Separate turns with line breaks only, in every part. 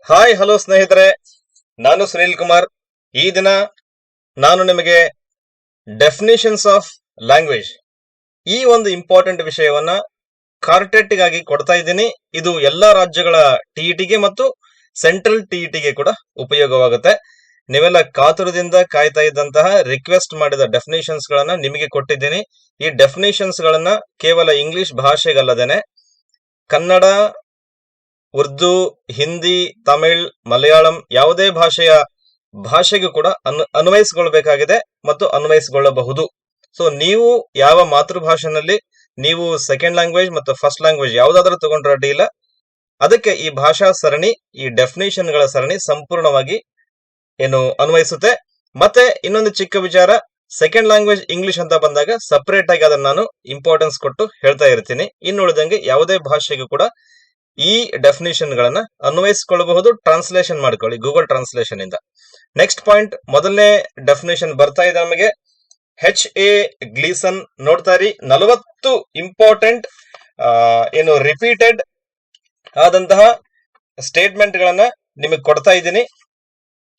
Hi hello ಸ್ನೇಹಿತರೆ, ನಾನು ಸುನೀಲ್ ಕುಮಾರ್. ಈ ದಿನ ನಾನು ನಿಮಗೆ ಡೆಫಿನಿಷನ್ಸ್ ಆಫ್ ಲ್ಯಾಂಗ್ವೇಜ್ ಈ ಒಂದು ಇಂಪಾರ್ಟೆಂಟ್ ವಿಷಯವನ್ನ ಕಾರ್ಟೆಟ್ಗಾಗಿ ಕೊಡ್ತಾ ಇದ್ದೀನಿ. ಇದು ಎಲ್ಲಾ ರಾಜ್ಯಗಳ ಟಿಇಟಿಗೆ ಮತ್ತು ಸೆಂಟ್ರಲ್ ಟಿಇಟಿಗೆ ಕೂಡ ಉಪಯೋಗವಾಗುತ್ತೆ. ನೀವೆಲ್ಲ ಕಾತುರದಿಂದ ಕಾಯ್ತಾ ಇದ್ದಂತಹ ರಿಕ್ವೆಸ್ಟ್ ಮಾಡಿದ ಡೆಫಿನೇಷನ್ಸ್ ಗಳನ್ನ ನಿಮಗೆ ಕೊಟ್ಟಿದ್ದೀನಿ. ಈ ಡೆಫಿನೇಷನ್ಸ್ ಗಳನ್ನ ಕೇವಲ ಇಂಗ್ಲಿಷ್ ಭಾಷೆಗಲ್ಲದೇನೆ ಕನ್ನಡ, ಉರ್ದು, ಹಿಂದಿ, ತಮಿಳ್, ಮಲಯಾಳಂ ಯಾವುದೇ ಭಾಷೆಗೂ ಕೂಡ ಅನ್ವಯಿಸಿಕೊಳ್ಬೇಕಾಗಿದೆ ಮತ್ತು ಅನ್ವಯಿಸಿಕೊಳ್ಳಬಹುದು. ಸೊ ನೀವು ಯಾವ ಮಾತೃಭಾಷೆನಲ್ಲಿ ನೀವು ಸೆಕೆಂಡ್ ಲ್ಯಾಂಗ್ವೇಜ್ ಮತ್ತು ಫಸ್ಟ್ ಲ್ಯಾಂಗ್ವೇಜ್ ಯಾವ್ದಾದ್ರೂ ತಗೊಂಡ್ರೆ ಅಡ್ಡಿ ಇಲ್ಲ. ಅದಕ್ಕೆ ಈ ಭಾಷಾ ಸರಣಿ, ಈ ಡೆಫಿನೇಷನ್ ಗಳ ಸರಣಿ ಸಂಪೂರ್ಣವಾಗಿ ಅನ್ವಯಿಸುತ್ತೆ. ಮತ್ತೆ ಇನ್ನೊಂದು ಚಿಕ್ಕ ವಿಚಾರ, ಸೆಕೆಂಡ್ ಲ್ಯಾಂಗ್ವೇಜ್ ಇಂಗ್ಲಿಷ್ ಅಂತ ಬಂದಾಗ ಸಪರೇಟ್ ಆಗಿ ಅದನ್ನ ನಾನು ಇಂಪಾರ್ಟೆನ್ಸ್ ಕೊಟ್ಟು ಹೇಳ್ತಾ ಇರ್ತೀನಿ. ಇನ್ನುಳಿದಂಗೆ ಯಾವುದೇ ಭಾಷೆಗೂ ಕೂಡ ಈ ಡೆಫಿನೇಷನ್ ಗಳನ್ನ ಅನ್ವಯಿಸಿಕೊಳ್ಳಬಹುದು. ಟ್ರಾನ್ಸ್ಲೇಷನ್ ಮಾಡ್ಕೊಳ್ಳಿ ಗೂಗಲ್ ಟ್ರಾನ್ಸ್ಲೇಷನ್ ಇಂದ. ನೆಕ್ಸ್ಟ್ ಪಾಯಿಂಟ್, ಮೊದಲನೇ ಡೆಫಿನೇಷನ್ ಬರ್ತಾ ಇದೆ ನಮಗೆ. HA ಗ್ಲೀಸನ್. ನೋಡ್ತಾ ಇರಿ, 40 ಇಂಪಾರ್ಟೆಂಟ್ ರಿಪೀಟೆಡ್ ಆದಂತಹ ಸ್ಟೇಟ್ಮೆಂಟ್ ಗಳನ್ನ ನಿಮಗೆ ಕೊಡ್ತಾ ಇದ್ದೀನಿ.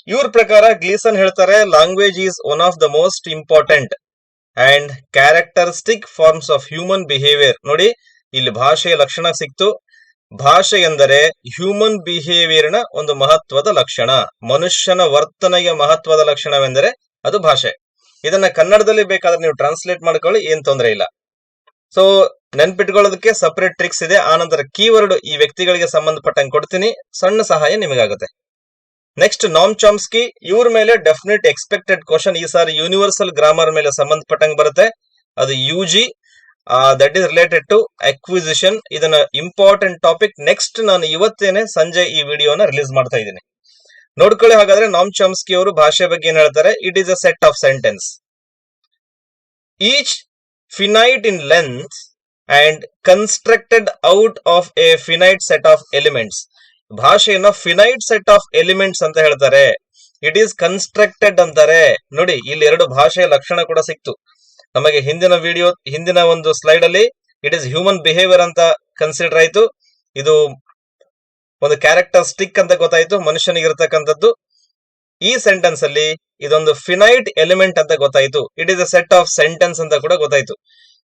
ಇವ್ರ ಪ್ರಕಾರ ಗ್ಲೀಸನ್ ಹೇಳ್ತಾರೆ, language is one of the most important and characteristic forms of human behaviour. ನೋಡಿ, ಇಲ್ಲಿ ಭಾಷೆಯ ಲಕ್ಷಣ ಸಿಕ್ತು. ಭಾಷೆ ಎಂದರೆ ಹ್ಯೂಮನ್ ಬಿಹೇವಿಯರ್ನ ಒಂದು ಮಹತ್ವದ ಲಕ್ಷಣ. ಮನುಷ್ಯನ ವರ್ತನೆಗೆ ಮಹತ್ವದ ಲಕ್ಷಣವೆಂದರೆ ಅದು ಭಾಷೆ. ಇದನ್ನ ಕನ್ನಡದಲ್ಲಿ ಬೇಕಾದ್ರೆ ನೀವು ಟ್ರಾನ್ಸ್ಲೇಟ್ ಮಾಡ್ಕೊಳ್ಳಿ, ಏನ್ ತೊಂದರೆ ಇಲ್ಲ. ಸೊ ನೆನ್ಪಿಟ್ಕೊಳ್ಳೋದಕ್ಕೆ ಸಪರೇಟ್ ಟ್ರಿಕ್ಸ್ ಇದೆ. ಆನಂತರ ಕೀವರ್ಡ್ ಈ ವ್ಯಕ್ತಿಗಳಿಗೆ ಸಂಬಂಧಪಟ್ಟಂಗೆ ಕೊಡ್ತೀನಿ, ಸಣ್ಣ ಸಹಾಯ ನಿಮಗಾಗುತ್ತೆ. ನೆಕ್ಸ್ಟ್, ನಾಮ್ ಚಾಮ್ಸ್ಕಿ. ಇವ್ರ ಮೇಲೆ ಡೆಫಿನೆಟ್ ಎಕ್ಸ್ಪೆಕ್ಟೆಡ್ ಕ್ವಶನ್ ಈ ಸಾರಿ ಯೂನಿವರ್ಸಲ್ ಗ್ರಾಮರ್ ಮೇಲೆ ಸಂಬಂಧಪಟ್ಟಂಗೆ ಬರುತ್ತೆ. ಅದು UG, that is related to acquisition. ಇದನ್ನ ಇಂಪಾರ್ಟೆಂಟ್ ಟಾಪಿಕ್. ನೆಕ್ಸ್ಟ್ ನಾನು ಇವತ್ತೇನೆ ಸಂಜೆ ಈ ವಿಡಿಯೋನ ರಿಲೀಸ್ ಮಾಡ್ತಾ ಇದ್ದೀನಿ, ನೋಡ್ಕೊಳ್ಳಿ. ಹಾಗಾದ್ರೆ ನಾಮ್ ಚಾಮ್ಸ್ಕಿ ಅವರು ಭಾಷೆ ಬಗ್ಗೆ ಏನ್ ಹೇಳ್ತಾರೆ? It is a set of sentence each finite in length and constructed out of A finite set of elements. ಭಾಷೆಯನ್ನ ಫಿನೈಟ್ ಸೆಟ್ ಆಫ್ ಎಲಿಮೆಂಟ್ಸ್ ಅಂತ ಹೇಳ್ತಾರೆ. ಇಟ್ ಈಸ್ ಕನ್ಸ್ಟ್ರಕ್ಟೆಡ್ ಅಂತಾರೆ. ನೋಡಿ, ಇಲ್ಲಿ ಎರಡು ಭಾಷೆಯ ಲಕ್ಷಣ ಕೂಡ ಸಿಕ್ತು ನಮಗೆ. ಹಿಂದಿನ ಒಂದು ಸ್ಲೈಡ್ ಅಲ್ಲಿ ಇಟ್ ಈಸ್ ಹ್ಯೂಮನ್ ಬಿಹೇವಿಯರ್ ಅಂತ ಕನ್ಸಿಡರ್ ಆಯ್ತು. ಇದು ಒಂದು ಕ್ಯಾರೆಕ್ಟರಿಸ್ಟಿಕ್ ಅಂತ ಗೊತ್ತಾಯ್ತು, ಮನುಷ್ಯನಿಗೆ ಇರತಕ್ಕಂಥದ್ದು. ಈ ಸೆಂಟೆನ್ಸ್ ಅಲ್ಲಿ ಇದೊಂದು ಫಿನೈಟ್ ಎಲಿಮೆಂಟ್ ಅಂತ ಗೊತ್ತಾಯ್ತು. It is a set of sentence ಅಂತ ಕೂಡ ಗೊತ್ತಾಯ್ತು.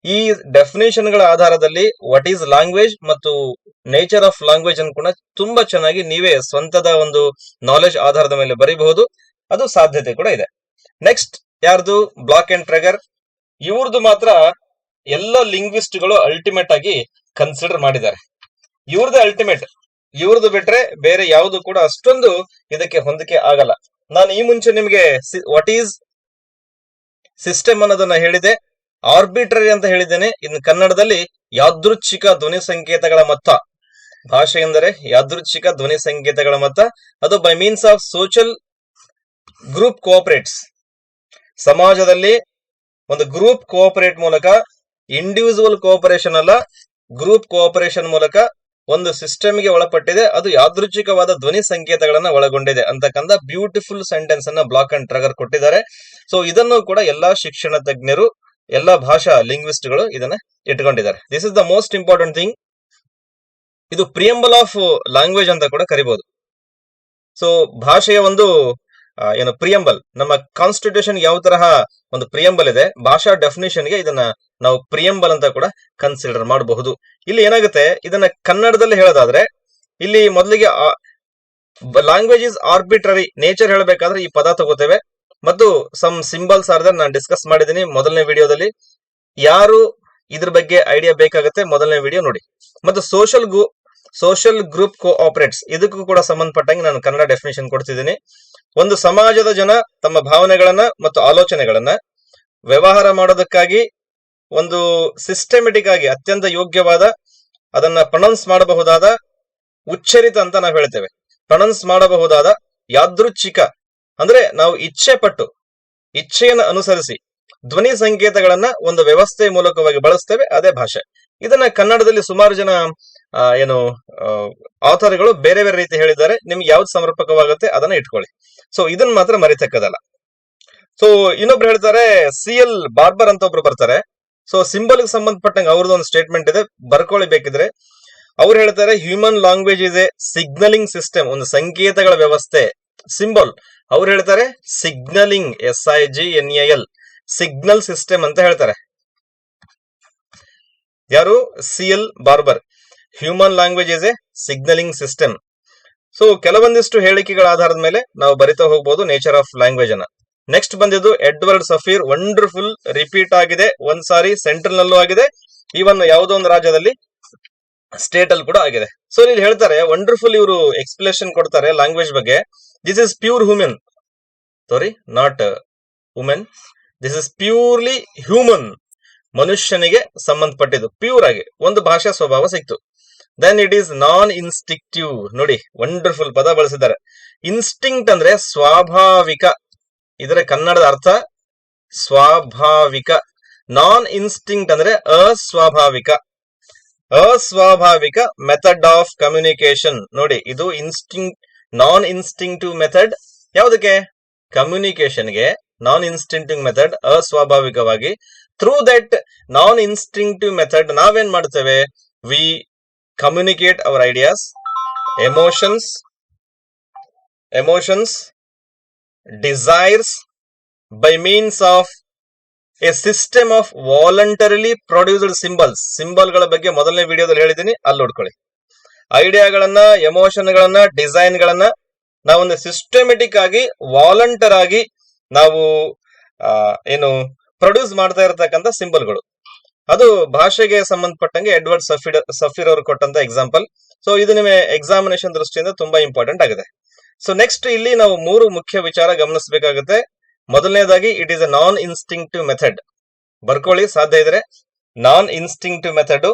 ಈ ಡೆಫಿನೇಷನ್ ಗಳ ಆಧಾರದಲ್ಲಿ ವಾಟ್ ಈಸ್ ಲ್ಯಾಂಗ್ವೇಜ್ ಮತ್ತು ನೇಚರ್ ಆಫ್ ಲ್ಯಾಂಗ್ವೇಜ್ ಅನ್ನು ಕೂಡ ತುಂಬಾ ಚೆನ್ನಾಗಿ ನೀವೇ ಸ್ವಂತದ ಒಂದು ನಾಲೆಜ್ ಆಧಾರದ ಮೇಲೆ ಬರೀಬಹುದು. ಅದು ಸಾಧ್ಯತೆ ಕೂಡ ಇದೆ. ನೆಕ್ಸ್ಟ್, ಯಾರ್ದು? Bloch and Trager. ಇವ್ರದ್ದು ಮಾತ್ರ ಎಲ್ಲ ಲಿಂಗ್ವಿಸ್ಟ್ಗಳು ಅಲ್ಟಿಮೇಟ್ ಆಗಿ ಕನ್ಸಿಡರ್ ಮಾಡಿದ್ದಾರೆ. ಇವ್ರದ್ದು ಅಲ್ಟಿಮೇಟ್. ಇವ್ರದ್ದು ಬಿಟ್ರೆ ಬೇರೆ ಯಾವುದು ಕೂಡ ಅಷ್ಟೊಂದು ಇದಕ್ಕೆ ಹೊಂದಿಕೆ ಆಗಲ್ಲ. ನಾನು ಈ ಮುಂಚೆ ನಿಮಗೆ ವಾಟ್ ಈಸ್ ಸಿಸ್ಟಮ್ ಅನ್ನೋದನ್ನ ಹೇಳಿದೆ, ಆರ್ಬಿಟ್ರರಿ ಅಂತ ಹೇಳಿದ್ದೇನೆ. ಇನ್ನು ಕನ್ನಡದಲ್ಲಿ ಯಾದೃಚ್ಛಿಕ ಧ್ವನಿ ಸಂಕೇತಗಳ ಮೊತ್ತ. ಭಾಷೆ ಎಂದರೆ ಯಾದೃಚ್ಛಿಕ ಧ್ವನಿ ಸಂಕೇತಗಳ ಮೊತ್ತ. ಅದು by means of social group cooperates. ಸಮಾಜದಲ್ಲಿ ಒಂದು ಗ್ರೂಪ್ ಕೋಆಪರೇಟ್ ಮೂಲಕ, ಇಂಡಿವಿಜುವಲ್ ಕೋಆಪರೇಷನ್ ಅಲ್ಲ, ಗ್ರೂಪ್ ಕೋಆಪರೇಷನ್ ಮೂಲಕ ಒಂದು ಸಿಸ್ಟಮ್ಗೆ ಒಳಪಟ್ಟಿದೆ. ಅದು ಯಾದೃಚ್ಛಿಕವಾದ ಧ್ವನಿ ಸಂಕೇತಗಳನ್ನ ಒಳಗೊಂಡಿದೆ ಅಂತಕ್ಕಂಥ ಬ್ಯೂಟಿಫುಲ್ ಸೆಂಟೆನ್ಸ್ ಅನ್ನ ಬ್ಲಾಕ್ ಅಂಡ್ ಟ್ರೆಗರ್ ಕೊಟ್ಟಿದ್ದಾರೆ. ಸೊ ಇದನ್ನು ಕೂಡ ಎಲ್ಲಾ ಶಿಕ್ಷಣ ತಜ್ಞರು, ಎಲ್ಲಾ ಭಾಷಾ ಲಿಂಗ್ವಿಸ್ಟ್ಗಳು ಇದನ್ನ ಇಟ್ಕೊಂಡಿದ್ದಾರೆ. This is the most important thing. ಇದು ಪ್ರಿಯಂಬಲ್ ಆಫ್ ಲ್ಯಾಂಗ್ವೇಜ್ ಅಂತ ಕೂಡ ಕರಿಬಹುದು. ಸೊ ಭಾಷೆಯ ಒಂದು ಪ್ರಿಯಂಬಲ್. ನಮ್ಮ ಕಾನ್ಸ್ಟಿಟ್ಯೂಷನ್ ಯಾವ ತರಹ ಒಂದು ಪ್ರಿಯಂಬಲ್ ಇದೆ, ಭಾಷಾ ಡೆಫಿನೇಷನ್ ಗೆ ಇದನ್ನ ನಾವು ಪ್ರಿಯಂಬಲ್ ಅಂತ ಕೂಡ ಕನ್ಸಿಡರ್ ಮಾಡಬಹುದು. ಇಲ್ಲಿ ಏನಾಗುತ್ತೆ, ಇದನ್ನ ಕನ್ನಡದಲ್ಲಿ ಹೇಳೋದಾದ್ರೆ, ಇಲ್ಲಿ ಮೊದಲಿಗೆ ಲ್ಯಾಂಗ್ವೇಜ್ ಇಸ್ ಆರ್ಬಿಟ್ರರಿ. ನೇಚರ್ ಹೇಳಬೇಕಾದ್ರೆ ಈ ಪದ ತಗೋತೇವೆ ಮತ್ತು ಸಮ್ ಸಿಂಬಲ್ಸ್ ಆರ್ ನಾನು ಡಿಸ್ಕಸ್ ಮಾಡಿದ್ದೀನಿ ಮೊದಲನೇ ವಿಡಿಯೋದಲ್ಲಿ. ಯಾರು ಇದ್ರ ಬಗ್ಗೆ ಐಡಿಯಾ ಬೇಕಾಗುತ್ತೆ ಮೊದಲನೇ ವಿಡಿಯೋ ನೋಡಿ. ಮತ್ತು ಸೋಷಿಯಲ್ ಗ್ರೂಪ್ ಕೋಆಪರೇಟ್ಸ್, ಇದಕ್ಕೂ ಕೂಡ ಸಂಬಂಧಪಟ್ಟಂಗೆ ನಾನು ಕನ್ನಡ ಡೆಫಿನೇಷನ್ ಕೊಡ್ತಿದ್ದೀನಿ. ಒಂದು ಸಮಾಜದ ಜನ ತಮ್ಮ ಭಾವನೆಗಳನ್ನ ಮತ್ತು ಆಲೋಚನೆಗಳನ್ನ ವ್ಯವಹಾರ ಮಾಡೋದಕ್ಕಾಗಿ ಒಂದು ಸಿಸ್ಟಮೆಟಿಕ್ ಆಗಿ ಅತ್ಯಂತ ಯೋಗ್ಯವಾದ, ಅದನ್ನ ಪ್ರೊನೌನ್ಸ್ ಮಾಡಬಹುದಾದ, ಉಚ್ಚರಿತ ಅಂತ ನಾವು ಹೇಳ್ತೇವೆ, ಪ್ರೊನೌನ್ಸ್ ಮಾಡಬಹುದಾದ ಯಾದೃಚ್ಛಿಕ ಅಂದ್ರೆ ನಾವು ಇಚ್ಛೆಯನ್ನು ಅನುಸರಿಸಿ ಧ್ವನಿ ಸಂಕೇತಗಳನ್ನ ಒಂದು ವ್ಯವಸ್ಥೆ ಮೂಲಕವಾಗಿ ಬಳಸ್ತೇವೆ, ಅದೇ ಭಾಷೆ. ಇದನ್ನ ಕನ್ನಡದಲ್ಲಿ ಸುಮಾರು ಜನ ಆಥರ್ಗಳು ಬೇರೆ ಬೇರೆ ರೀತಿ ಹೇಳಿದ್ದಾರೆ. ನಿಮ್ಗೆ ಯಾವ್ದು ಸಮರ್ಪಕವಾಗುತ್ತೆ ಅದನ್ನ ಇಟ್ಕೊಳ್ಳಿ. ಸೊ ಇದನ್ನ ಮಾತ್ರ ಮರಿತಕ್ಕದಲ್ಲ. ಸೊ ಇನ್ನೊಬ್ರು ಹೇಳ್ತಾರೆ, CL ಬಾರ್ಬರ್ ಅಂತ ಒಬ್ರು ಬರ್ತಾರೆ. ಸೊ ಸಿಂಬಲ್ ಗೆ ಸಂಬಂಧಪಟ್ಟಂಗೆ ಅವ್ರದ್ದು ಒಂದು ಸ್ಟೇಟ್ಮೆಂಟ್ ಇದೆ, ಬರ್ಕೊಳ್ಳಿ ಬೇಕಿದ್ರೆ. ಅವ್ರು ಹೇಳ್ತಾರೆ human language is A signalling system, ಒಂದು ಸಂಕೇತಗಳ ವ್ಯವಸ್ಥೆ, ಸಿಂಬಲ್. ಅವ್ರು ಹೇಳ್ತಾರೆ ಸಿಗ್ನಲಿಂಗ್, SIGNAL, ಸಿಗ್ನಲ್ ಸಿಸ್ಟಮ್ ಅಂತ ಹೇಳ್ತಾರೆ. ಯಾರು? CL barber. Human language is A signalling system. So ಕೆಲವೊಂದಿಷ್ಟು ಹೇಳಿಕೆಗಳ ಆಧಾರದ ಮೇಲೆ ನಾವು ಬರಿತಾ ಹೋಗ್ಬೋದು ನೇಚರ್ ಆಫ್ ಲ್ಯಾಂಗ್ವೇಜ್ ಅನ್ನ. ನೆಕ್ಸ್ಟ್ ಬಂದಿದ್ದು ಎಡ್ವರ್ಡ್ ಸಫೀರ್, ವಂಡರ್ಫುಲ್, ರಿಪೀಟ್ ಆಗಿದೆ ಒಂದ್ಸಾರಿ, ಸೆಂಟ್ರಲ್ ನಲ್ಲೂ ಆಗಿದೆ, ಈವನ್ ಯಾವುದೋ ಒಂದು ರಾಜ್ಯದಲ್ಲಿ, ಸ್ಟೇಟ್ ಅಲ್ಲಿ ಕೂಡ ಆಗಿದೆ. ಸೊ ಇಲ್ಲಿ ಹೇಳ್ತಾರೆ ವಂಡರ್ಫುಲ್, ಇವರು ಎಕ್ಸ್ಪ್ಲೇಷನ್ ಕೊಡ್ತಾರೆ ಲ್ಯಾಂಗ್ವೇಜ್ ಬಗ್ಗೆ. This is pure human, sorry not women, this is purely human, ಮನುಷ್ಯನಿಗೆ ಸಂಬಂಧಪಟ್ಟಿದ್ದು, ಪ್ಯೂರ್ ಆಗಿ ಒಂದು ಭಾಷಾ ಸ್ವಭಾವ ಸಿಕ್ತು. Then it is non instinctive. ನೋಡಿ ವಂಡರ್ಫುಲ್ ಪದ ಬಳಸಿದ್ದಾರೆ. ಇನ್ಸ್ಟಿಂಕ್ಟ್ ಅಂದ್ರೆ ಸ್ವಾಭಾವಿಕ, ಇದರ ಕನ್ನಡದ ಅರ್ಥ ಸ್ವಾಭಾವಿಕ. ನಾನ್ ಇನ್ಸ್ಟಿಂಕ್ಟ್ ಅಂದ್ರೆ ಅಸ್ವಾಭಾವಿಕ. ಅಸ್ವಾಭಾವಿಕ ಮೆಥಡ್ ಆಫ್ ಕಮ್ಯುನಿಕೇಶನ್. ನೋಡಿ ಇದು ನಾನ್ ಇನ್ಸ್ಟಿಂಕ್ಟಿವ್ ಮೆಥಡ್ ಯಾವುದಕ್ಕೆ? ಕಮ್ಯುನಿಕೇಶನ್ಗೆ. ನಾನ್ ಇನ್ಸ್ಟಿಂಕ್ಟಿವ್ ಮೆಥಡ್ ಅಸ್ವಾಭಾವಿಕವಾಗಿ. Through that non instinctive method ನಾವೇನ್ ಮಾಡ್ತೇವೆ? We communicate our ideas, emotions, desires by means of a system of voluntarily produced symbols. ಸಿಂಬಲ್ಗಳ ಬಗ್ಗೆ ಮೊದಲನೇ ವಿಡಿಯೋದಲ್ಲಿ ಹೇಳಿದ್ದೀನಿ, ಅಲ್ಲಿ ನೋಡ್ಕೊಳ್ಳಿ. ಐಡಿಯಾಗಳನ್ನ, ಎಮೋಷನ್ಗಳನ್ನ, ಡಿಸೈನ್ಗಳನ್ನ ನಾವೊಂದು ಸಿಸ್ಟಮೆಟಿಕ್ ಆಗಿ, ವಾಲಂಟರ್ ಆಗಿ ನಾವು ಪ್ರೊಡ್ಯೂಸ್ ಮಾಡ್ತಾ ಇರತಕ್ಕಂಥ ಸಿಂಬಲ್ಗಳು. ಅದು ಭಾಷೆಗೆ ಸಂಬಂಧಪಟ್ಟಂಗೆ ಎಡ್ವರ್ಡ್ ಸಫೀರ್ ಅವರು ಕೊಟ್ಟಂತ ಎಕ್ಸಾಂಪಲ್. ಸೊ ಇದು ನಿಮ್ಮ ಎಕ್ಸಾಮಿನೇಷನ್ ದೃಷ್ಟಿಯಿಂದ ತುಂಬಾ ಇಂಪಾರ್ಟೆಂಟ್ ಆಗಿದೆ. ಸೊ ನೆಕ್ಸ್ಟ್ ಇಲ್ಲಿ ನಾವು 3 ಮುಖ್ಯ ವಿಚಾರ ಗಮನಿಸಬೇಕಾಗುತ್ತೆ. ಮೊದಲನೇದಾಗಿ it is a non instinctive method. ಬರ್ಕೊಳ್ಳಿ ಸಾಧ್ಯ ಇದ್ರೆ, ನಾನ್ ಇನ್ಸ್ಟಿಂಕ್ಟಿವ್ ಮೆಥಡ್.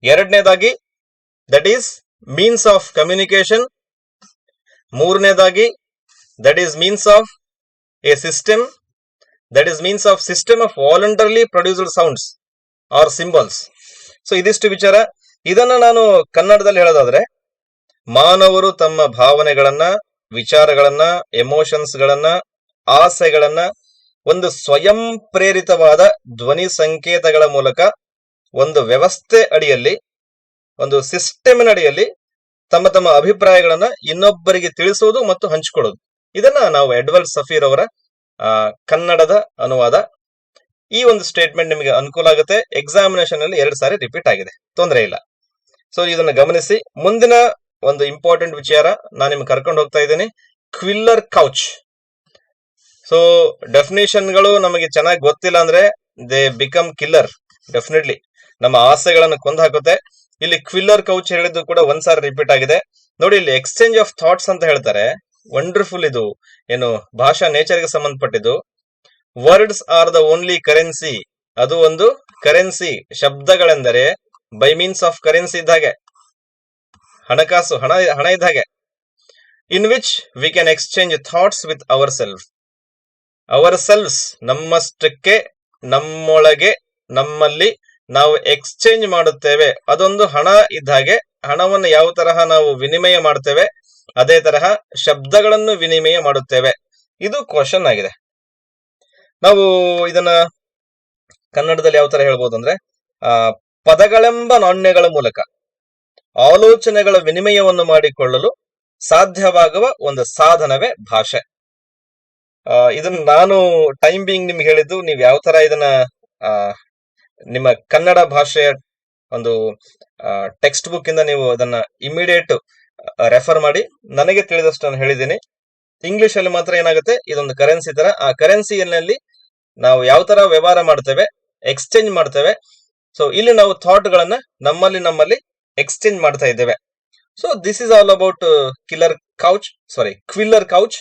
ಎರಡನೇದಾಗಿ that is means of communication. ಮೂರನೇದಾಗಿ that is means of a system, that is means of system of voluntarily produced sounds or symbols. So ಇದಿಷ್ಟು ವಿಚಾರ. ಇದನ್ನ ನಾನು ಕನ್ನಡದಲ್ಲಿ ಹೇಳೋದಾದ್ರೆ, ಮಾನವರು ತಮ್ಮ ಭಾವನೆಗಳನ್ನ, ವಿಚಾರಗಳನ್ನ, ಎಮೋಷನ್ಸ್ ಗಳನ್ನ, ಆಸೆಗಳನ್ನ ಒಂದು ಸ್ವಯಂ ಪ್ರೇರಿತವಾದ ಧ್ವನಿ ಸಂಕೇತಗಳ ಮೂಲಕ ಒಂದು ವ್ಯವಸ್ಥೆ ಅಡಿಯಲ್ಲಿ, ಒಂದು ಸಿಸ್ಟಮಿನ ಅಡಿಯಲ್ಲಿ ತಮ್ಮ ತಮ್ಮ ಅಭಿಪ್ರಾಯಗಳನ್ನ ಇನ್ನೊಬ್ಬರಿಗೆ ತಿಳಿಸುವುದು ಮತ್ತು ಹಂಚಿಕೊಳ್ಳೋದು. ಇದನ್ನ ನಾವು ಎಡ್ವರ್ಡ್ ಸಫೀರ್ ಅವರ ಕನ್ನಡದ ಅನುವಾದ. ಈ ಒಂದು ಸ್ಟೇಟ್ಮೆಂಟ್ ನಿಮಗೆ ಅನುಕೂಲ ಆಗುತ್ತೆ. ಎಕ್ಸಾಮಿನೇಷನ್ ಅಲ್ಲಿ 2 ಸಾರಿ ರಿಪೀಟ್ ಆಗಿದೆ, ತೊಂದರೆ ಇಲ್ಲ. ಸೊ ಇದನ್ನ ಗಮನಿಸಿ. ಮುಂದಿನ ಒಂದು ಇಂಪಾರ್ಟೆಂಟ್ ವಿಚಾರ ನಾನು ನಿಮ್ಗೆ ಕರ್ಕೊಂಡು ಹೋಗ್ತಾ ಇದ್ದೀನಿ, ಕ್ವಿಲ್ಲರ್ ಕೌಚ್. ಸೊ ಡೆಫಿನೇಷನ್ಗಳು ನಮಗೆ ಚೆನ್ನಾಗಿ ಗೊತ್ತಿಲ್ಲ ಅಂದ್ರೆ ದೇ ಬಿಕಮ್ ಕಿಲ್ಲರ್. ಡೆಫಿನೆಟ್ಲಿ ನಮ್ಮ ಆಸೆಗಳನ್ನು ಕೊಂದು ಹಾಕುತ್ತೆ. ಇಲ್ಲಿ ಕ್ವಿಲ್ಲರ್ ಕೌಚ್ ಹೇಳಿದ್ದು ಕೂಡ ಒಂದ್ಸಾರಿ ರಿಪೀಟ್ ಆಗಿದೆ. ನೋಡಿ ಇಲ್ಲಿ ಎಕ್ಸ್ಚೇಂಜ್ ಆಫ್ ಥಾಟ್ಸ್ ಅಂತ ಹೇಳ್ತಾರೆ. ವಂಡರ್ಫುಲ್, ಇದು ಭಾಷಾ ನೇಚರ್ಗೆ ಸಂಬಂಧಪಟ್ಟಿದ್ದು. Words are the only currency. ಅದು ಒಂದು ಕರೆನ್ಸಿ. ಶಬ್ದಗಳೆಂದರೆ ಬೈ ಮೀನ್ಸ್ ಆಫ್ ಕರೆನ್ಸಿ ಇದ್ದಾಗೆ, ಹಣಕಾಸು, ಹಣ ಇದ್ದಾಗೆ. In which we can exchange thoughts with ourselves. ನಮ್ಮಷ್ಟಕ್ಕೆ, ನಮ್ಮೊಳಗೆ, ನಮ್ಮಲ್ಲಿ ನಾವು ಎಕ್ಸ್ಚೇಂಜ್ ಮಾಡುತ್ತೇವೆ. ಅದೊಂದು ಹಣ ಇದ್ದಾಗೆ. ಹಣವನ್ನು ಯಾವ ತರಹ ನಾವು ವಿನಿಮಯ ಮಾಡ್ತೇವೆ, ಅದೇ ತರಹ ಶಬ್ದಗಳನ್ನು ವಿನಿಮಯ ಮಾಡುತ್ತೇವೆ. ಇದು ಕ್ವಶನ್ ಆಗಿದೆ. ನಾವು ಇದನ್ನ ಕನ್ನಡದಲ್ಲಿ ಯಾವ ತರ ಹೇಳ್ಬೋದು ಅಂದ್ರೆ, ಪದಗಳೆಂಬ ನಾಣ್ಯಗಳ ಮೂಲಕ ಆಲೋಚನೆಗಳ ವಿನಿಮಯವನ್ನು ಮಾಡಿಕೊಳ್ಳಲು ಸಾಧ್ಯವಾಗುವ ಒಂದು ಸಾಧನವೇ ಭಾಷೆ. ಇದನ್ನ ನಾನು ಟೈಮ್ ಬೀಯಿಂಗ್ ನಿಮ್ಗೆ ಹೇಳಿದ್ದು, ನೀವು ಯಾವ ತರ ಇದನ್ನ ನಿಮ್ಮ ಕನ್ನಡ ಭಾಷೆಯ ಒಂದು ಟೆಕ್ಸ್ಟ್ ಬುಕ್ ಇಂದ ನೀವು ಅದನ್ನ ಇಮಿಡಿಯೇಟ್ ರೆಫರ್ ಮಾಡಿ. ನನಗೆ ತಿಳಿದಷ್ಟು ನಾನು ಹೇಳಿದ್ದೀನಿ. ಇಂಗ್ಲಿಷ್ ಅಲ್ಲಿ ಮಾತ್ರ ಏನಾಗುತ್ತೆ, ಇದೊಂದು ಕರೆನ್ಸಿ ತರ. ಆ ಕರೆನ್ಸಿಯಲ್ಲಿ ನಾವು ಯಾವ ತರ ವ್ಯವಹಾರ ಮಾಡ್ತೇವೆ, ಎಕ್ಸ್ಚೇಂಜ್ ಮಾಡ್ತೇವೆ. ಸೊ ಇಲ್ಲಿ ನಾವು ಥಾಟ್ ಗಳನ್ನ ನಮ್ಮಲ್ಲಿ ಎಕ್ಸ್ಚೇಂಜ್ ಮಾಡ್ತಾ ಇದ್ದೇವೆ. So this is all about Quiller Couch.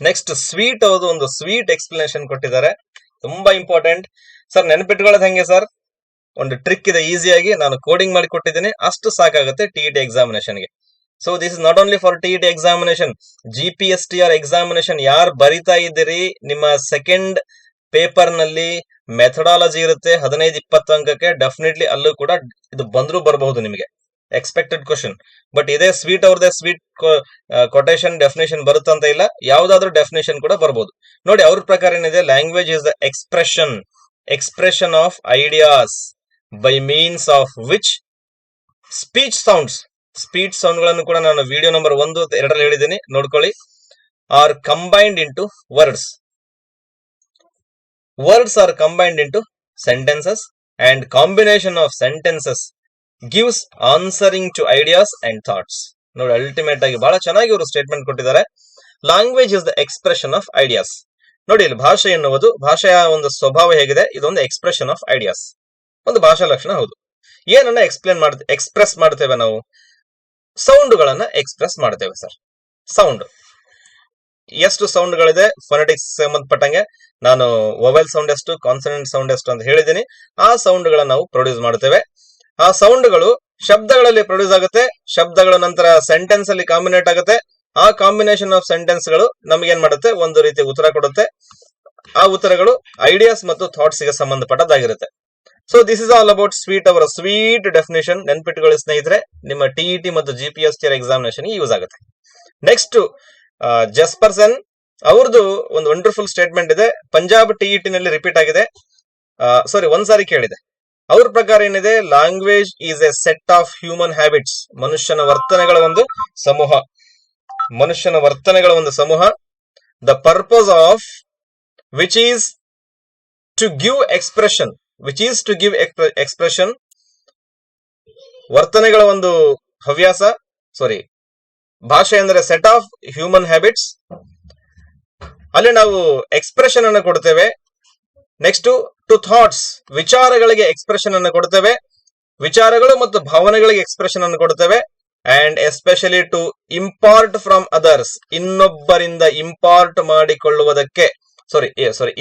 Next Sweet. ಅವರು ಒಂದು ಸ್ವೀಟ್ ಎಕ್ಸ್ಪ್ಲನೇಷನ್ ಕೊಟ್ಟಿದ್ದಾರೆ, ತುಂಬಾ ಇಂಪಾರ್ಟೆಂಟ್. ಸರ್ ನೆನಪಿಟ್ಕೊಳ್ಳೋದು ಹೆಂಗೆ ಸರ್? ಒಂದು ಟ್ರಿಕ್ ಇದೆ, ಈಸಿಯಾಗಿ ನಾನು ಕೋಡಿಂಗ್ ಮಾಡಿ ಕೊಟ್ಟಿದ್ದೀನಿ, ಅಷ್ಟು ಸಾಕಾಗುತ್ತೆ TET ಎಕ್ಸಾಮಿನೇಷನ್ಗೆ. So this is not only for TET examination, GPSTR examination ಯಾರು ಬರಿತಾ ಇದ್ದೀರಿ, ನಿಮ್ಮ ಸೆಕೆಂಡ್ ಪೇಪರ್ ನಲ್ಲಿ ಮೆಥಡಾಲಜಿ ಇರುತ್ತೆ 15-20 ಅಂಕಕ್ಕೆ. ಡೆಫಿನೆಟ್ಲಿ ಅಲ್ಲೂ ಕೂಡ ಇದು ಬಂದ್ರೂ ಬರಬಹುದು ನಿಮಗೆ, ಎಕ್ಸ್ಪೆಕ್ಟೆಡ್ ಕ್ವಶನ್. ಬಟ್ ಇದೇ ಸ್ವೀಟ್ ಅವ್ರದೇ ಸ್ವೀಟ್ ಕೊಟೇಶನ್ ಡೆಫಿನೇಷನ್ ಬರುತ್ತಂತ ಇಲ್ಲ, ಯಾವ್ದಾದ್ರು ಡೆಫಿನೇಷನ್ ಕೂಡ ಬರ್ಬೋದು. ನೋಡಿ ಅವ್ರ ಪ್ರಕಾರ ಏನಿದೆ, language is the expression of ideas by means of which speech sound ಗಳನ್ನು ಕೂಡ ನಾನು ವಿಡಿಯೋ ನಂಬರ್ 1, 2 ಹೇಳಿದ್ದೀನಿ, ನೋಡ್ಕೊಳ್ಳಿ. Are combined into words. Words are combined into sentences, and combination of sentences gives answering to ideas and thoughts. ನೋಡಿ, ultimate ಆಗಿ ಬಹಳ ಚೆನ್ನಾಗಿ ಇವರು ಸ್ಟೇಟ್ಮೆಂಟ್ ಕೊಟ್ಟಿದ್ದಾರೆ. Language is the expression of ideas. ನೋಡಿ, ಇಲ್ಲಿ ಭಾಷೆ ಎನ್ನುವುದು, ಭಾಷೆಯ ಒಂದು ಸ್ವಭಾವ ಹೇಗಿದೆ, ಇದೊಂದು ಎಕ್ಸ್ಪ್ರೆಷನ್ ಆಫ್ ಐಡಿಯಾಸ್, ಒಂದು ಭಾಷಾ ಲಕ್ಷಣ. ಹೌದು. ಏನನ್ನ ಎಕ್ಸ್ಪ್ರೆಸ್ ಮಾಡ್ತೇವೆ ನಾವು? ಸೌಂಡ್ಗಳನ್ನ ಎಕ್ಸ್ಪ್ರೆಸ್ ಮಾಡ್ತೇವೆ ಸರ್. ಸೌಂಡ್ ಎಷ್ಟು ಸೌಂಡ್ಗಳಿದೆ ಫೊನೆಟಿಕ್ಸ್ ಸಂಬಂಧಪಟ್ಟಂಗೆ ನಾನು ವೊವೆಲ್ ಸೌಂಡ್ ಎಷ್ಟು, ಕಾನ್ಸನೆಂಟ್ ಸೌಂಡ್ ಎಷ್ಟು ಅಂತ ಹೇಳಿದ್ದೀನಿ. ಆ ಸೌಂಡ್ಗಳನ್ನ ನಾವು ಪ್ರೊಡ್ಯೂಸ್ ಮಾಡ್ತೇವೆ. ಆ ಸೌಂಡ್ಗಳು ಶಬ್ದಗಳಲ್ಲಿ ಪ್ರೊಡ್ಯೂಸ್ ಆಗುತ್ತೆ. ಶಬ್ದಗಳ ನಂತರ ಸೆಂಟೆನ್ಸ್ ಅಲ್ಲಿ ಕಾಂಬಿನೇಟ್ ಆಗುತ್ತೆ. ಆ ಕಾಂಬಿನೇಷನ್ ಆಫ್ ಸೆಂಟೆನ್ಸ್ ಗಳು ನಮ್ಗೆ ಏನ್ ಮಾಡುತ್ತೆ, ಒಂದು ರೀತಿ ಉತ್ತರ ಕೊಡುತ್ತೆ. ಆ ಉತ್ತರಗಳು ಐಡಿಯಾಸ್ ಮತ್ತು ಥಾಟ್ಸ್ ಗೆ ಸಂಬಂಧಪಟ್ಟದ್ದಾಗಿರುತ್ತೆ. So this is all about ಅವರ ಸ್ವೀಟ್ ಡೆಫಿನೇಷನ್. ನೆನ್ಪಿಟ್ಕೊಳ್ಳಿ ಸ್ನೇಹಿತರೆ, ನಿಮ್ಮ ಟಿಇಟಿ ಮತ್ತು GPST ಎಕ್ಸಾಮಿನೇಷನ್ ಯೂಸ್ ಆಗುತ್ತೆ. ನೆಕ್ಸ್ಟ್ ಜಸ್ಪರ್ಸನ್ ಅವ್ರದ್ದು ಒಂದು ವಂಡರ್ಫುಲ್ ಸ್ಟೇಟ್ಮೆಂಟ್ ಇದೆ. ಪಂಜಾಬ್ TET ನಲ್ಲಿ ರಿಪೀಟ್ ಆಗಿದೆ. ಒಂದ್ಸಾರಿ ಕೇಳಿದೆ. ಅವ್ರ ಪ್ರಕಾರ ಏನಿದೆ, language is a set of human habits. ಮನುಷ್ಯನ ವರ್ತನೆಗಳ ಒಂದು ಸಮೂಹ. The purpose of which is to give expression. ವರ್ತನೆಗಳ ಒಂದು ಹವ್ಯಾಸ. ಭಾಷೆ ಅಂದ್ರೆ ಸೆಟ್ ಆಫ್ ಹ್ಯೂಮನ್ ಹ್ಯಾಬಿಟ್ಸ್. ಅಲ್ಲಿ ನಾವು ಎಕ್ಸ್ಪ್ರೆಷನ್ ಅನ್ನು ಕೊಡ್ತೇವೆ. ನೆಕ್ಸ್ಟ್ ಟು ಥಾಟ್ಸ್, ವಿಚಾರಗಳಿಗೆ ಎಕ್ಸ್ಪ್ರೆಷನ್ ಅನ್ನು ಕೊಡ್ತೇವೆ. ವಿಚಾರಗಳು ಮತ್ತು ಭಾವನೆಗಳಿಗೆ ಎಕ್ಸ್ಪ್ರೆಷನ್ ಅನ್ನು ಕೊಡ್ತೇವೆ. And especially to impart from others, ಇನ್ನೊಬ್ಬರಿಂದ ಇಂಪಾರ್ಟ್ ಮಾಡಿಕೊಳ್ಳುವುದಕ್ಕೆ,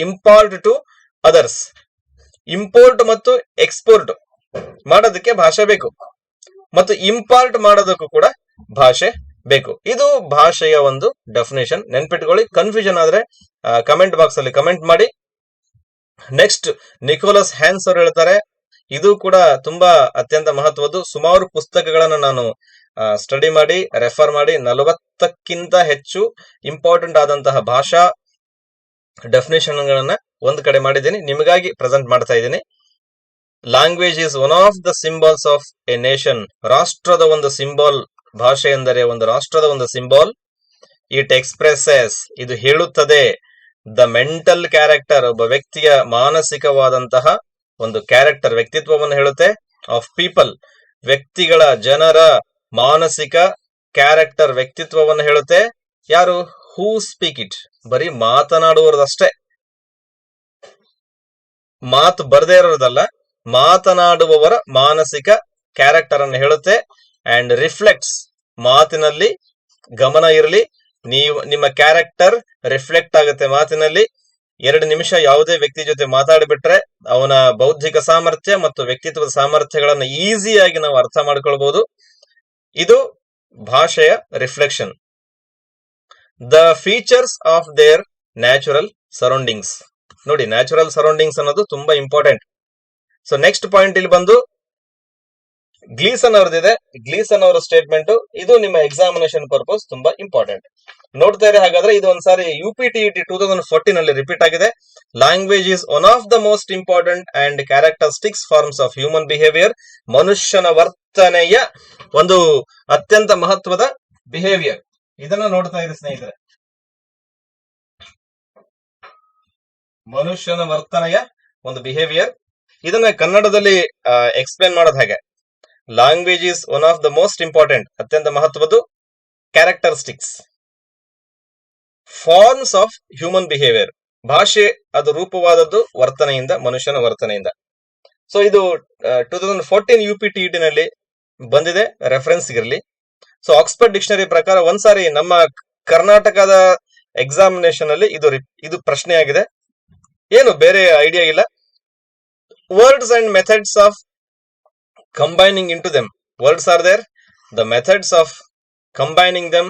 ಇಂಪಾರ್ಟ್ ಟು ಅದರ್ಸ್. ಇಂಪೋರ್ಟ್ ಮತ್ತು ಎಕ್ಸ್ಪೋರ್ಟ್ ಮಾಡೋದಕ್ಕೆ ಭಾಷೆ ಬೇಕು, ಮತ್ತು ಇಂಪಾರ್ಟ್ ಮಾಡೋದಕ್ಕೂ ಕೂಡ ಭಾಷೆ ಬೇಕು. ಇದು ಭಾಷೆಯ ಒಂದು ಡೆಫಿನೇಷನ್. ನೆನ್ಪಿಟ್ಕೊಳ್ಳಿ. ಕನ್ಫ್ಯೂಷನ್ ಆದ್ರೆ ಕಮೆಂಟ್ ಬಾಕ್ಸ್ ಅಲ್ಲಿ ಕಮೆಂಟ್ ಮಾಡಿ. ನೆಕ್ಸ್ಟ್ ನಿಕೋಲಸ್ ಹ್ಯಾನ್ಸ್ ಅವರು ಹೇಳ್ತಾರೆ, ಇದು ಕೂಡ ತುಂಬಾ ಅತ್ಯಂತ ಮಹತ್ವದ್ದು. ಸುಮಾರು ಪುಸ್ತಕಗಳನ್ನ ನಾನು ಸ್ಟಡಿ ಮಾಡಿ, ರೆಫರ್ ಮಾಡಿ, 40ಕ್ಕಿಂತ ಹೆಚ್ಚು ಇಂಪಾರ್ಟೆಂಟ್ ಆದಂತಹ ಭಾಷಾ ಡೆಫಿನೇಷನ್ ಗಳನ್ನ ಒಂದ್ ಕಡೆ ಮಾಡಿದ್ದೀನಿ, ನಿಮಗಾಗಿ ಪ್ರೆಸೆಂಟ್ ಮಾಡ್ತಾ ಇದ್ದೀನಿ. Language is one of the symbols of A nation. ರಾಷ್ಟ್ರದ ಒಂದು ಸಿಂಬಲ್. ಭಾಷೆ ಎಂದರೆ ಒಂದು ರಾಷ್ಟ್ರದ ಒಂದು ಸಿಂಬಲ್. ಇಟ್ ಎಕ್ಸ್ಪ್ರೆಸಸ್, ಇದು ಹೇಳುತ್ತದೆ, ದ ಮೆಂಟಲ್ ಕ್ಯಾರೆಕ್ಟರ್, ಒಬ್ಬ ವ್ಯಕ್ತಿಯ ಮಾನಸಿಕವಾದಂತಹ ಒಂದು ಕ್ಯಾರೆಕ್ಟರ್, ವ್ಯಕ್ತಿತ್ವವನ್ನು ಹೇಳುತ್ತೆ. ಆಫ್ ಪೀಪಲ್, ವ್ಯಕ್ತಿಗಳ, ಜನರ ಮಾನಸಿಕ ಕ್ಯಾರೆಕ್ಟರ್, ವ್ಯಕ್ತಿತ್ವವನ್ನು ಹೇಳುತ್ತೆ. ಯಾರು? ಹೂ ಸ್ಪೀಕ್ ಇಟ್. ಬರೀ ಮಾತನಾಡುವರದಷ್ಟೇ, ಮಾತು ಬರದೇ ಇರೋದಲ್ಲ, ಮಾತನಾಡುವವರ ಮಾನಸಿಕ ಕ್ಯಾರೆಕ್ಟರ್ ಅನ್ನು ಹೇಳುತ್ತೆ. ಅಂಡ್ ರಿಫ್ಲೆಕ್ಟ್ಸ್, ಮಾತಿನಲ್ಲಿ ಗಮನ ಇರಲಿ, ನಿಮ್ಮ ಕ್ಯಾರೆಕ್ಟರ್ ರಿಫ್ಲೆಕ್ಟ್ ಆಗುತ್ತೆ ಮಾತಿನಲ್ಲಿ. 2 ನಿಮಿಷ ಯಾವುದೇ ವ್ಯಕ್ತಿ ಜೊತೆ ಮಾತಾಡಿಬಿಟ್ರೆ ಅವನ ಬೌದ್ಧಿಕ ಸಾಮರ್ಥ್ಯ ಮತ್ತು ವ್ಯಕ್ತಿತ್ವದ ಸಾಮರ್ಥ್ಯಗಳನ್ನು ಈಸಿಯಾಗಿ ನಾವು ಅರ್ಥ ಮಾಡ್ಕೊಳ್ಬಹುದು. ಇದು ಭಾಷೆಯ reflection. The features of their natural surroundings. ನೋಡಿ, ನ್ಯಾಚುರಲ್ ಸರೌಂಡಿಂಗ್ಸ್ ಅನ್ನೋದು ತುಂಬಾ ಇಂಪಾರ್ಟೆಂಟ್. ಸೊ ನೆಕ್ಸ್ಟ್ ಪಾಯಿಂಟ್ ಇಲ್ಲಿ ಬಂದು ಗ್ಲೀಸನ್ ಅವ್ರದ್ದಿದೆ. ಗ್ಲೀಸನ್ ಅವರ ಸ್ಟೇಟ್ಮೆಂಟ್ ಇದು ನಿಮ್ಮ ಎಕ್ಸಾಮಿನೇಷನ್ ಪರ್ಪಸ್ ತುಂಬಾ ಇಂಪಾರ್ಟೆಂಟ್. ನೋಡ್ತಾ ಇರಿ. ಹಾಗಾದ್ರೆ ಇದು ಒಂದ್ಸಾರಿ UPTET 2014 ಅಲ್ಲಿ ರಿಪೀಟ್ ಆಗಿದೆ. Language is one of the most important and characteristics forms of human behaviour. ಮನುಷ್ಯನ ವರ್ತನೆಯ ಒಂದು ಅತ್ಯಂತ ಮಹತ್ವದ ಬಿಹೇವಿಯರ್. ಇದನ್ನ ನೋಡ್ತಾ ಇರಿ ಸ್ನೇಹಿತರೆ. ಮನುಷ್ಯನ ವರ್ತನೆಯ ಒಂದು ಬಿಹೇವಿಯರ್. ಇದನ್ನ ಕನ್ನಡದಲ್ಲಿ ಎಕ್ಸ್ಪ್ಲೇನ್ ಮಾಡೋದು ಹಾಗೆ, language is one of the most important, ಅತ್ಯಂತ ಮಹತ್ವದ್ದು, characteristics forms of human behaviour. ಭಾಷೆ ಅದು ರೂಪವಾದದ್ದು ವರ್ತನೆಯಿಂದ, ಮನುಷ್ಯನ ವರ್ತನೆಯಿಂದ. ಸೊ ಇದು 2014 UPTET ನಲ್ಲಿ ಬಂದಿದೆ, ರೆಫರೆನ್ಸ್ ಇರಲಿ. ಸೊ ಆಕ್ಸ್ಫರ್ಡ್ ಡಿಕ್ಷನರಿ ಪ್ರಕಾರ ಒಂದ್ಸಾರಿ ನಮ್ಮ ಕರ್ನಾಟಕದ ಎಕ್ಸಾಮಿನೇಷನ್ ಅಲ್ಲಿ ಇದು ಪ್ರಶ್ನೆ ಆಗಿದೆ. ಏನು ಬೇರೆ ಐಡಿಯಾ ಇಲ್ಲ. Words and methods of combining into them. Words are there, the methods of combining them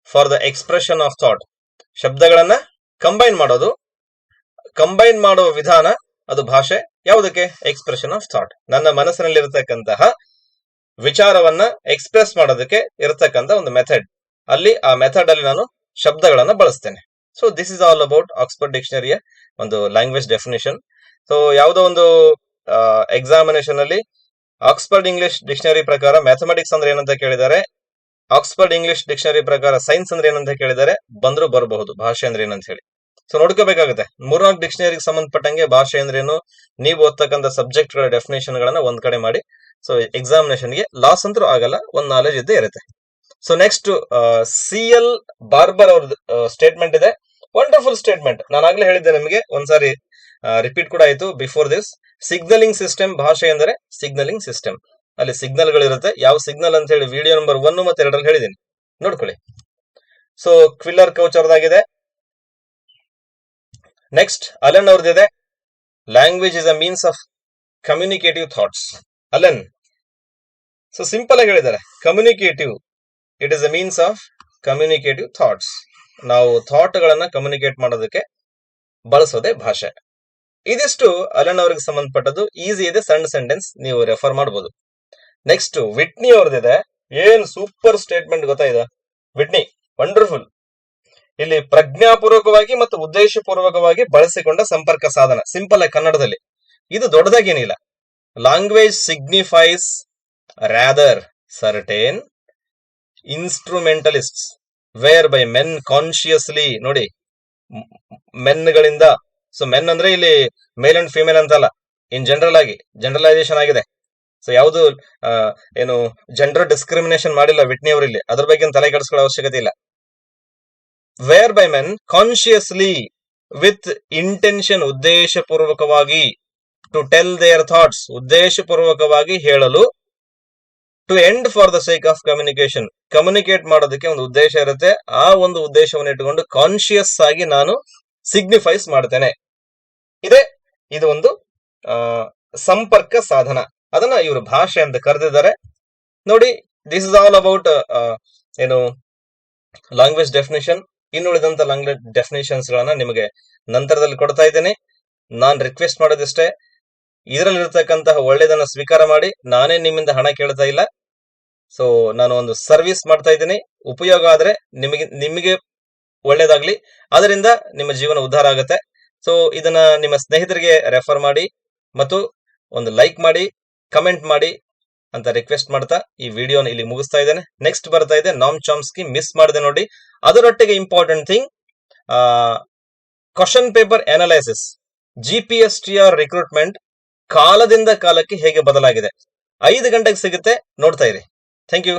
for the expression of thought. ಶಬ್ದಗಳನ್ನ ಕಂಬೈನ್ ಮಾಡೋದು, ಕಂಬೈನ್ ಮಾಡುವ ವಿಧಾನ ಅದು ಭಾಷೆ. ಯಾವುದಕ್ಕೆ? Expression of thought. ನನ್ನ ಮನಸ್ಸಿನಲ್ಲಿರತಕ್ಕಂತಹ ವಿಚಾರವನ್ನ ಎಕ್ಸ್ಪ್ರೆಸ್ ಮಾಡೋದಕ್ಕೆ ಇರತಕ್ಕಂತ ಒಂದು ಮೆಥಡ್. ಅಲ್ಲಿ ಆ ಮೆಥಡ್ ಅಲ್ಲಿ ನಾನು ಶಬ್ದಗಳನ್ನ ಬಳಸ್ತೇನೆ. So this is all about Oxford ಡಿಕ್ಷನರಿಯ ಒಂದು ಲ್ಯಾಂಗ್ವೇಜ್ ಡೆಫಿನೇಷನ್. ಸೊ ಯಾವುದೋ ಒಂದು ಎಕ್ಸಾಮಿನೇಷನ್ ಅಲ್ಲಿ ಆಕ್ಸ್ಫರ್ಡ್ ಇಂಗ್ಲಿಷ್ ಡಿಕ್ಷನರಿ ಪ್ರಕಾರ ಮ್ಯಾಥಮೆಟಿಕ್ಸ್ ಅಂದ್ರೆ ಏನಂತ ಕೇಳಿದ್ದಾರೆ, ಆಕ್ಸ್ಫರ್ಡ್ ಇಂಗ್ಲಿಷ್ ಡಿಕ್ಷನರಿ ಪ್ರಕಾರ ಸೈನ್ಸ್ ಅಂದ್ರೆ ಏನಂತ ಕೇಳಿದ್ದಾರೆ, ಬಂದ್ರು ಬರಬಹುದು ಭಾಷೆ ಅಂದ್ರೆ ಏನಂತ ಹೇಳಿ. ಸೊ ನೋಡ್ಕೋಬೇಕಾಗುತ್ತೆ. 3-4 ಡಿಕ್ಷನರಿಗೆ ಸಂಬಂಧಪಟ್ಟಂಗೆ ಭಾಷೆ ಅಂದ್ರೇನು, ನೀವು ಓದ್ತಕ್ಕಂಥ ಸಬ್ಜೆಕ್ಟ್ ಗಳ ಡೆಫಿನೇಷನ್ ಗಳನ್ನ ಒಂದ್ ಕಡೆ ಮಾಡಿ. ಸೊ ಎಕ್ಸಾಮಿನೇಷನ್ಗೆ ಲಾಸ್ ಅಂತೂ ಆಗಲ್ಲ, ಒಂದ್ ನಾಲೆಜ್ ಇದ್ದೇ ಇರುತ್ತೆ. ಸೊ ನೆಕ್ಸ್ಟ್ CL ಬಾರ್ಬರ್ ಅವ್ರದ್ದು ಸ್ಟೇಟ್ಮೆಂಟ್ ಇದೆ. Wonderful statement. ನಾನು ಆಗ್ಲೇ ಹೇಳಿದ್ದೆ ನಿಮಗೆ, ಒಂದ್ಸಾರಿ ರಿಪೀಟ್ ಕೂಡ ಆಯ್ತು ಬಿಫೋರ್ ದಿಸ್. ಸಿಗ್ನಲಿಂಗ್ ಸಿಸ್ಟಮ್ ಭಾಷೆ ಎಂದರೆ ಸಿಗ್ನಲಿಂಗ್ ಸಿಸ್ಟಮ್. ಅಲ್ಲಿ ಸಿಗ್ನಲ್ ಗಳಿರುತ್ತೆ. ಯಾವ ಸಿಗ್ನಲ್ ಅಂತ ಹೇಳಿ ವಿಡಿಯೋ ನಂಬರ್ 1 ಮತ್ತು 2 ಹೇಳಿದೀನಿ, ನೋಡ್ಕೊಳ್ಳಿ. ಸೊ ಕ್ವಿಲ್ಲರ್ ಕೌಚ್ ಅವ್ರದ್ದಾಗಿದೆ. ನೆಕ್ಸ್ಟ್ ಅಲೆನ್ ಅವ್ರದ್ದಿದೆ. Language is a means of communicative thoughts. Allen so simple ಆಗಿ ಹೇಳಿದ್ದಾರೆ, communicative, it is a means of communicative thoughts. ನಾವು ಥಾಟ್ ಗಳನ್ನ ಕಮ್ಯುನಿಕೇಟ್ ಮಾಡೋದಕ್ಕೆ ಬಳಸೋದೇ ಭಾಷೆ. ಇದಿಷ್ಟು ಅಲೆನ್ ಅವ್ರಿಗೆ ಸಂಬಂಧಪಟ್ಟದ್ದು. ಈಸಿ ಇದೆ, ಸಣ್ಣ ಸೆಂಟೆನ್ಸ್, ನೀವು ರೆಫರ್ ಮಾಡಬಹುದು. ನೆಕ್ಸ್ಟ್ ವಿಟ್ನಿ ಅವ್ರದ್ದಿದೆ. ಏನ್ ಸೂಪರ್ ಸ್ಟೇಟ್ಮೆಂಟ್ ಗೊತ್ತಾ ಇದು, ವಿಟ್ನಿ ವಂಡರ್ಫುಲ್. ಇಲ್ಲಿ ಪ್ರಜ್ಞಾಪೂರ್ವಕವಾಗಿ ಮತ್ತು ಉದ್ದೇಶಪೂರ್ವಕವಾಗಿ ಬಳಸಿಕೊಂಡ ಸಂಪರ್ಕ ಸಾಧನ. ಸಿಂಪಲ್ ಆಗಿ ಕನ್ನಡದಲ್ಲಿ ಇದು ದೊಡ್ಡದಾಗೇನಿಲ್ಲ. Language signifies rather certain instrumentalists whereby men consciously. ನೋಡಿ, ಮೆನ್ಗಳಿಂದ. ಸೊ ಮೆನ್ ಅಂದ್ರೆ ಇಲ್ಲಿ ಮೇಲ್ ಅಂಡ್ ಫಿಮೇಲ್ ಅಂತಲ್ಲ, ಇನ್ ಜನರಲ್ ಆಗಿ ಜನರಲೈಸೇಷನ್ ಆಗಿದೆ. ಸೊ ಯಾವುದು ಏನು ಜೆಂಡರ್ ಡಿಸ್ಕ್ರಿಮಿನೇಷನ್ ಮಾಡಿಲ್ಲ ವಿಟ್ನಿ ಅವರು ಇಲ್ಲಿ, ಅದ್ರ ಬಗ್ಗೆ ತಲೆ ಕೆಡಿಸ್ಕೊಳ್ಳೋ ಅವಶ್ಯಕತೆ ಇಲ್ಲ. Whereby men consciously with intention, ಉದ್ದೇಶಪೂರ್ವಕವಾಗಿ, ಟು ಟೆಲ್ ದೇರ್ ಥಾಟ್ಸ್, ಉದ್ದೇಶಪೂರ್ವಕವಾಗಿ ಹೇಳಲು, to end for the sake of communication, communicate ಮಾಡೋದಕ್ಕೆ ಒಂದು ಉದ್ದೇಶ ಇರುತ್ತೆ. ಆ ಒಂದು ಉದ್ದೇಶವನ್ನು ಇಟ್ಟುಕೊಂಡು ಕಾನ್ಶಿಯಸ್ ಆಗಿ ನಾನು ಸಿಗ್ನಿಫೈಸ್ ಮಾಡ್ತೇನೆ. ಇದು ಒಂದು ಸಂಪರ್ಕ ಸಾಧನ. ಅದನ್ನ ಇವರು ಭಾಷೆ ಅಂತ ಕರೆದಿದ್ದಾರೆ. ನೋಡಿ, ದಿಸ್ ಇಸ್ ಆಲ್ ಅಬೌಟ್ ಏನು ಲ್ಯಾಂಗ್ವೇಜ್ ಡೆಫಿನೇಷನ್. ಇನ್ನುಳಿದಂತ ಲ್ಯಾಂಗ್ವೇಜ್ ಡೆಫಿನೇಷನ್ಸ್ ಗಳನ್ನ ನಿಮಗೆ ನಂತರದಲ್ಲಿ ಕೊಡ್ತಾ ಇದ್ದೇನೆ. ನಾನ್ ರಿಕ್ವೆಸ್ಟ್ ಮಾಡೋದಿಷ್ಟೇ, ಇದರಲ್ಲಿರ್ತಕ್ಕಂತಹ ಒಳ್ಳೆಯದನ್ನ ಸ್ವೀಕಾರ ಮಾಡಿ. ನಾನೇ ನಿಮ್ಮಿಂದ ಹಣ ಕೇಳ್ತಾ ಇಲ್ಲ. ಸೊ ನಾನು ಒಂದು ಸರ್ವಿಸ್ ಮಾಡ್ತಾ ಇದ್ದೀನಿ. ಉಪಯೋಗ ಆದ್ರೆ ನಿಮಗೆ ಒಳ್ಳೇದಾಗ್ಲಿ, ಅದರಿಂದ ನಿಮ್ಮ ಜೀವನ ಉದ್ಧಾರ ಆಗುತ್ತೆ. ಸೊ ಇದನ್ನ ನಿಮ್ಮ ಸ್ನೇಹಿತರಿಗೆ ರೆಫರ್ ಮಾಡಿ ಮತ್ತು ಒಂದು ಲೈಕ್ ಮಾಡಿ, ಕಮೆಂಟ್ ಮಾಡಿ ಅಂತ ರಿಕ್ವೆಸ್ಟ್ ಮಾಡ್ತಾ ಈ ವಿಡಿಯೋನ ಇಲ್ಲಿ ಮುಗಿಸ್ತಾ ಇದ್ದೇನೆ. ನೆಕ್ಸ್ಟ್ ಬರ್ತಾ ಇದೆ ನಾಮ್ ಚಾಮ್ಸ್ಕಿ, ಮಿಸ್ ಮಾಡಿದೆ ನೋಡಿ. ಅದರೊಟ್ಟಿಗೆ important thing, question paper analysis, GPSTR recruitment ಕಾಲದಿಂದ ಕಾಲಕ್ಕೆ ಹೇಗೆ ಬದಲಾಗಿದೆ. 5 ಗಂಟೆಗೆ ಸಿಗುತ್ತೆ, ನೋಡ್ತಾ ಇರಿ. Thank you.